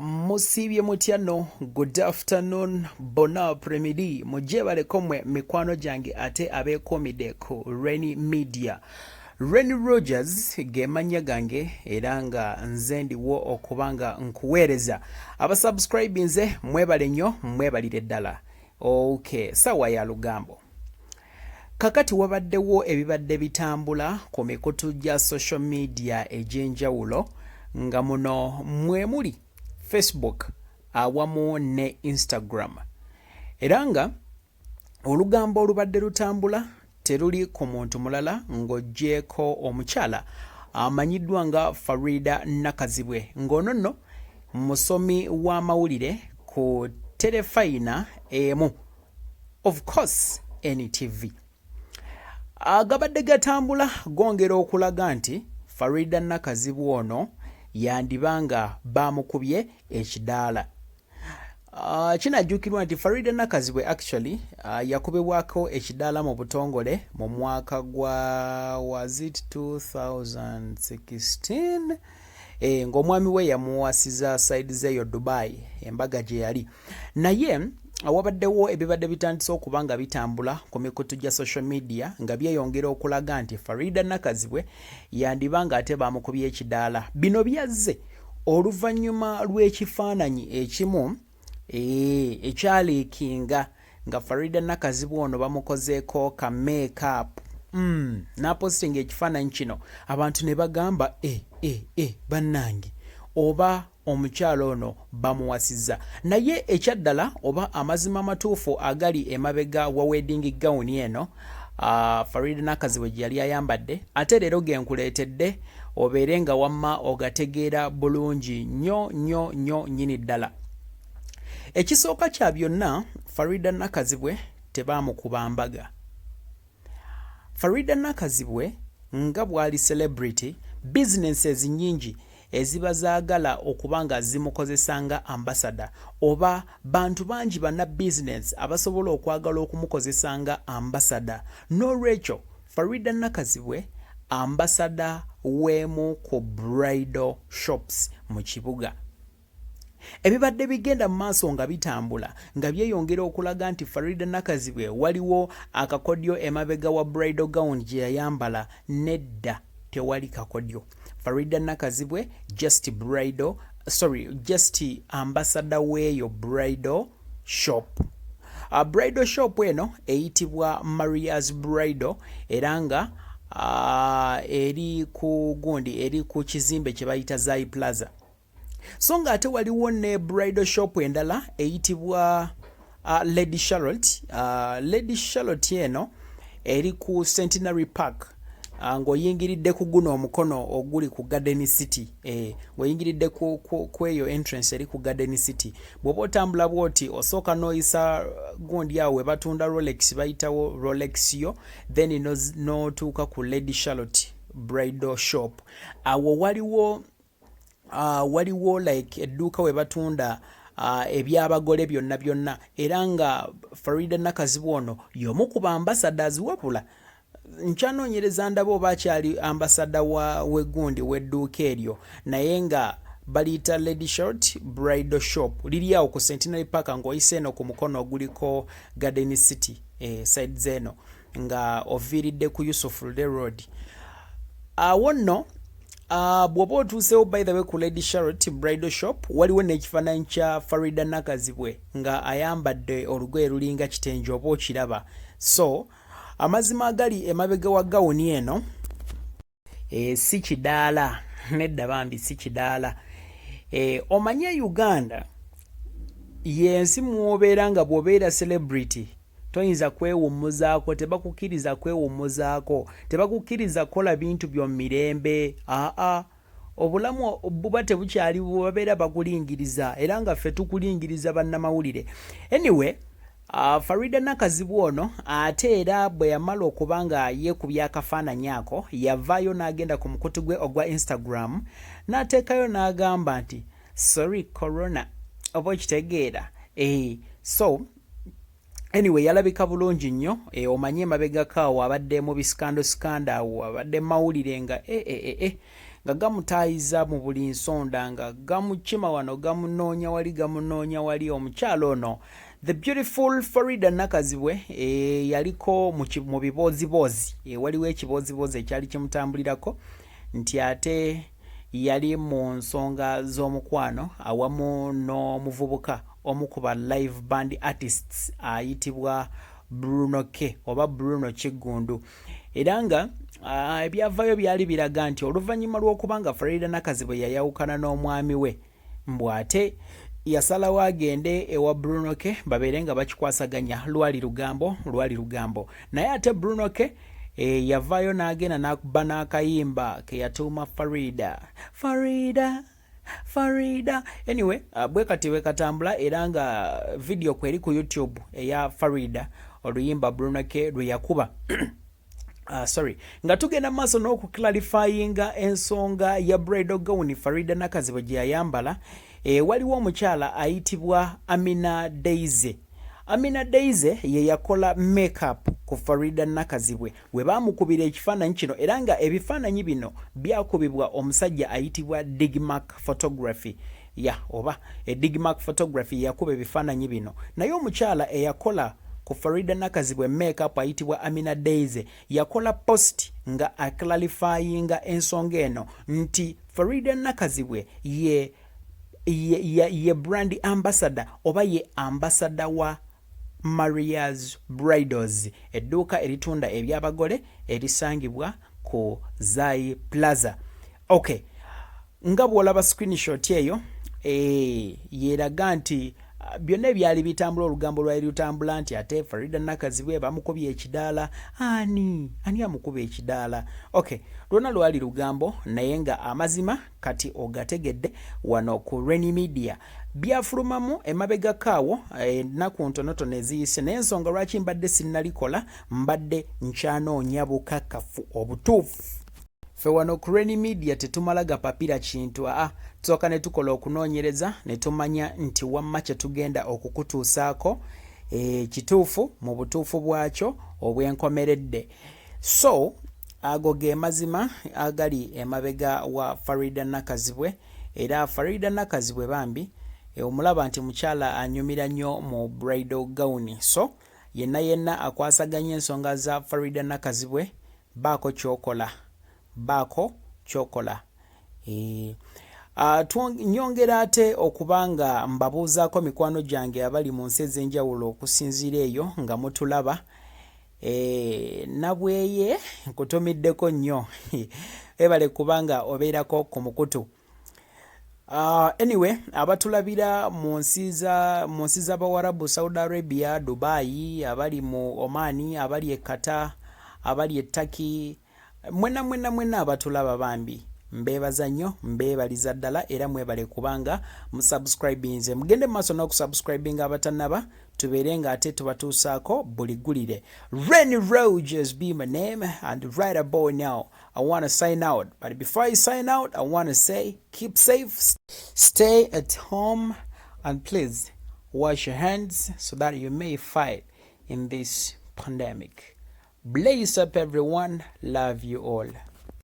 Musibye mutyano, good afternoon, bon après-midi, mujebale komwe mikwano jange ate abekomide ku Rainy Media. Rainy Rogers gemanya gange era nga nze ndiwo okubanga nkuweereza. Abasubscribe nze mwebale nnyo, mwebalire ddala. Okay, sawa ya lugambo. Kakati wabaddewo ebibadde bitambula ku mikutu gya social media egy'enjawulo nga muno mwemuli Facebook awamu ne Instagram. Era nga olugambo olubadde lutambula teruli ku muntu mulala ng'oggyeko omukyala amanyiddwa nga Faridah Nakazibwe ng'ono nno musomi w'amawulire ku terefayina emu, of course NTV. Agabadde gatambula gongera okulaga nti Faridah Nakazibwe ono yandibanga bamukubye ekidaala. Kinajjukirwa nti Faridah Nakazibwe actually yakubibwako ekidaala mu butongole mu mwaka gwa was it 2016 ng'omwami we yamuwasiza side zeyo Dubai embaga gye yali. Naye awabaddewo ebibadde bitandise okuba nga bitambula ku mikutu gya social media nga byeyongera okulaga nti Faridah Nakazibwe yandibanga ate bamukubye ekidaala. Bino byazze oluvannyuma lw'ekifaananyi ekimu ekyaleekinga nga Faridah Nakazibwe ono bamukozeeko ka make-up n'apostinga ekifaananyi kino abantu ne bagamba bannange oba omukyalo ono bamuwasizza. Naye ekyaddala oba amazima amatuufu agali emabega wa wedding gown eno Faridah Nakazibwe gye yali ayambadde ate leero genkuleetedde obeere nga wamma ogategeera bulungi nnyo nnyini ddala. Ekisooka kya byonna, Faridah Nakazibwe tebaamukuba mbaga. Faridah Nakazibwe nga bw'ali celebrity, businesses nnyingi eziba zaagala okuba nga zimukozesa nga ambassador oba bantu bangi banna business abasobola okwagala okumukozesa nga ambassador. N'olwekyo Faridah Nakazibwe ambassador w'emu ku bridal shops mu kibuga. Ebibadde bigenda mu maaso nga bitambula nga byeyongera okulaga nti Faridah Nakazibwe waliwo akakodyo emabega wa bridal gown gye yayambala. Nedda, tewali kakodyo. Faridah Nakazibwe just ambassador weeyo bridal shop. Bridal shop eno eyitibwa Maria's Bridal era nga eri ku kizimbe kye bayita Zai Plaza. So nga ate waliwo ne bridal shop endala eyitibwa Lady Charlotte. Lady Charlotte eno eri ku Centenary Park. Ng'oyingiridde ku guno omukono oguli ku Garden City. Ng'oyingiridde ku eyo entrance eri ku Garden City. Bw'oba otambula bw'oti osooka n'oyisa gundi awo we batunda Rolex bayitawo Rolex yo, then n'otuuka ku Lady Charlotte Bridal Shop. Awo waliwo like edduuka we batunda ebyabagole byonna era nga Faridah Nakazibwe ono y'omu ku ambassadors wabula nkyanoonyereza ndaba oba akyali ambassador w'eggundi w'edduuka eryo naye nga baliyita Lady Charlotte Bridal Shop liri awo ku Centenary Park ng'oyise eno ku mukono oguliko Garden City side zeno nga oviiridde ku Yusuf Lule Road. Awo nno bw'oba otuusewo by the way ku Lady Charlotte Bridal Shop waliwo n'ekifaananyi kya Faridah Nakazibwe nga ayambadde olugoye lulinga kitengi oba okiraba. So amazima agali emabega wa gawuni eno si kidaala, nedda bambi si kidaala. Omanye Uganda yensi mwobeera nga bw'obeera celebrity toyinza kwewummuzaako, tebakukkiriza kwewummuzaako, tebakukkiriza kukola bintu by'omu mirembe. Obulamu buba tebukyali babeera bakulingiriza era nga ffe tukulingiriza bannamawulire. Anyway, Faridah Nakazibwe ono ate era bwe yamala okuba nga yeekubya akafaananyi ako yavaayo n'agenda ku mukutu gwe ogwa Instagram n'ateekayo n'agamba nti sorry corona, oba okitegeera. So anyway yalabika bulungi nnyo. Omanye emabega kaawo abadde mu bisikando awo abadde mawulire nga nga gamutaayiza mu buli nsonda nga gamukima wano gamunoonya wali omukyalo ono the beautiful Faridah Nakazibwe yaliko mu biboozibozi waliwo ekiboozibozi ekyali kimutambulirako nti ate yali mu nsonga z'omukwano awamu n'omuvubuka omu ku ba live band artists ayitibwa Bruno Kiggundu era nga ebyavaayo byali biraga nti oluvannyuma lw'okuba nga Faridah Nakazibwe yayawukana n'omwami we mbw ate yasalawo agende ewa Bruno babeere nga bakikwasaganya lwali lugambo naye ate Bruno yavaayo n'agenda n'akuba n'akayimba ke yatuuma Faridah anyway bwe kati bwe katambula era nga video kweri ku YouTube eya Faridah oluyimba Bruno lwe yakuba nga tugenda maaso n'okuklarifyinga ensonga ya bridal gown Faridah Nakazibwe gye yayambala waliwo omukyala ayitibwa Amina Daisy ye yakola makeup ku Faridah Nakazibwe we baamukubira ekifaananyi kino era nga ebifaananyi bino byakubibwa omusajja ayitibwa Digmark Photography Digmark Photography yakuba ebifaananyi bino naye omukyala eyakola ku Faridah Nakazibwe makeup ayitibwa Amina Daisy yakola post nga aclarifyinga ensonga eno nti Faridah Nakazibwe ye brand ambassador oba ye ambassador wa Maria's Bridals edduuka eritunda ebyabagole erisangibwa ku Zai Plaza. Nga bw'olaba screenshot eyo yeraga nti byonna ebyali bitambula olugambo lwali lutambula nti ate Faridah Nakazibwe bamukubye ekidaala ani amukuba ekidaala lwonna lwali lugambo naye nga amazima kati ogategedde wano ku Rainy Media byafulumamu emabega kaawo ennaku ntonotono eziyise naye ensonga lwaki mbadde sinnalikola mbadde nkyanoonya bukakafu obutuufu ffe wano ku Rainy Media tetumala gapapira kintu tusooka ne tukola okunoonyereza ne tumanya nti wamma kye tugenda okukutuusaako kituufu mu butuufu bwakyo obwenkomeredde so ago ge mazima agali emabega wa Faridah Nakazibwe era Faridah Nakazibwe bambi omulaba nti mukyala anyumira nnyo mu bridal gown so yenna akwasaganya ensonga za Faridah Nakazibwe baako kyokola nyongera ate okubanga mbabuuzaako mikwano gyange abali mu nsi ez'enjawulo okusinziira eyo nga mutulaba nabweye nkutumiddeko nnyo ebale kubanga obeerako ku mukutu anyway abatulabira mu nsi z'Abawarabu Saudi Arabia Dubai abali mu Omani abali e Qatar abali e Turkey mwena abatulaba bambi mbeebaza nnyo mbeebaliza ddala era mwebale kubanga musubscribinze mugende mu maaso n'okusubscribinga abatannaba tubeere nga ate tubatuusaako buli ggulire Rainy Rogers be my name and right about now I want to sign out but before I sign out I want to say keep safe stay at home and please wash your hands so that you may fight in this pandemic. Blaze up everyone, love you all.